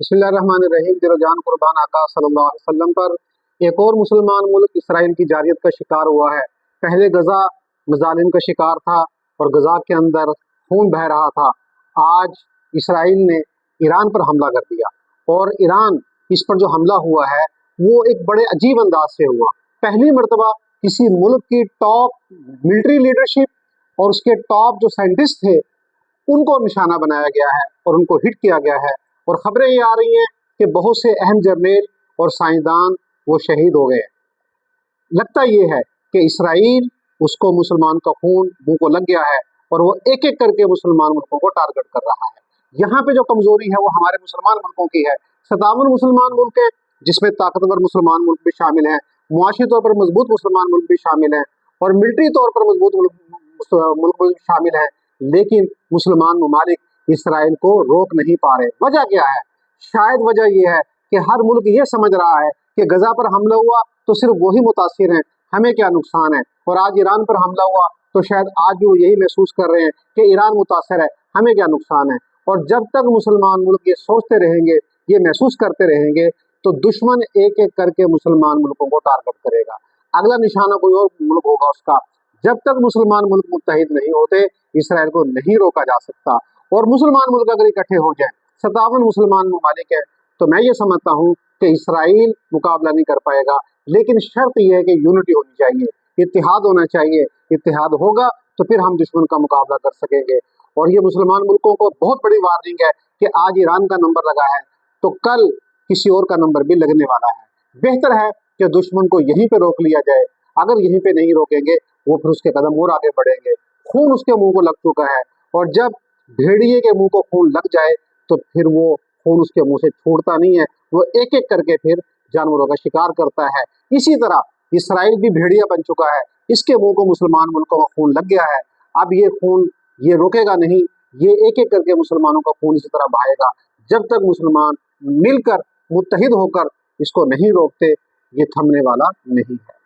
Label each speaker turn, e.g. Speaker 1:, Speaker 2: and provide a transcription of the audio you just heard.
Speaker 1: बिस्मिल्लाहिर्रहमानिर्रहीम। दिलो जान कुर्बान आका सल्लल्लाहु अलैहि वसल्लम पर। एक और मुसलमान मुल्क इसराइल की जारियत का शिकार हुआ है। पहले गजा मजालिम का शिकार था और गजा के अंदर खून बह रहा था। आज इसराइल ने ईरान पर हमला कर दिया और ईरान इस पर जो हमला हुआ है वो एक बड़े अजीब अंदाज से हुआ। पहली मर्तबा किसी मुल्क की टॉप मिलिट्री लीडरशिप और उसके टॉप जो साइंटिस्ट थे उनको निशाना बनाया गया है और उनको हिट किया गया है। और खबरें ये आ रही हैं कि बहुत से अहम जर्नल और साइंसदान वो शहीद हो गए। लगता ये है कि इसराइल उसको मुसलमान का खून मुंह को लग गया है और वो एक एक करके मुसलमान मुल्कों को टारगेट कर रहा है। यहाँ पे जो कमजोरी है वो हमारे मुसलमान मुल्कों की है। 57 मुसलमान मुल्क हैं जिसमें ताकतवर मुसलमान मुल्क भी शामिल हैं, मुआशी तौर पर मजबूत मुसलमान मुल्क भी शामिल हैं और मिलिट्री तौर पर मजबूत मुल्क भी शामिल हैं। लेकिन मुसलमान ममालिक इसराइल को रोक नहीं पा रहे। वजह क्या है? शायद वजह यह है कि हर मुल्क ये समझ रहा है कि गजा पर हमला हुआ तो सिर्फ वही मुतासिर हैं, हमें क्या नुकसान है। और आज ईरान पर हमला हुआ तो शायद आज भी वो यही महसूस कर रहे हैं कि ईरान मुतासिर है, हमें क्या नुकसान है। और जब तक मुसलमान मुल्क ये सोचते रहेंगे, ये महसूस करते रहेंगे, तो दुश्मन एक एक करके मुसलमान मुल्कों को टारगेट करेगा। अगला निशाना कोई और मुल्क होगा उसका। जब तक मुसलमान मुल्क मुत्तहिद नहीं होते इसराइल को नहीं रोका जा सकता। और मुसलमान मुल्क अगर इकट्ठे हो जाए, 57 मुसलमान ममालिक है, तो मैं ये समझता हूँ कि इसराइल मुकाबला नहीं कर पाएगा। लेकिन शर्त यह है कि यूनिटी होनी चाहिए, इत्तेहाद होना चाहिए। इत्तेहाद होगा तो फिर हम दुश्मन का मुकाबला कर सकेंगे। और ये मुसलमान मुल्कों को बहुत बड़ी वार्निंग है कि आज ईरान का नंबर लगा है तो कल किसी और का नंबर भी लगने वाला है। बेहतर है कि दुश्मन को यहीं पे रोक लिया जाए। अगर यहीं पे नहीं रोकेंगे वो फिर उसके कदम और आगे बढ़ेंगे। खून उसके मुंह को लग चुका है और जब भेड़िए के मुंह को खून लग जाए तो फिर वो खून उसके मुंह से छूटता नहीं है, वो एक एक करके फिर जानवरों का शिकार करता है। इसी तरह इसराइल भी भेड़िया बन चुका है, इसके मुंह को मुसलमान मुल्कों का खून लग गया है। अब ये खून ये रोकेगा नहीं, ये एक एक करके मुसलमानों का खून इसी तरह बहाएगा। जब तक मुसलमान मिलकर मुत्तहिद होकर इसको नहीं रोकते ये थमने वाला नहीं है।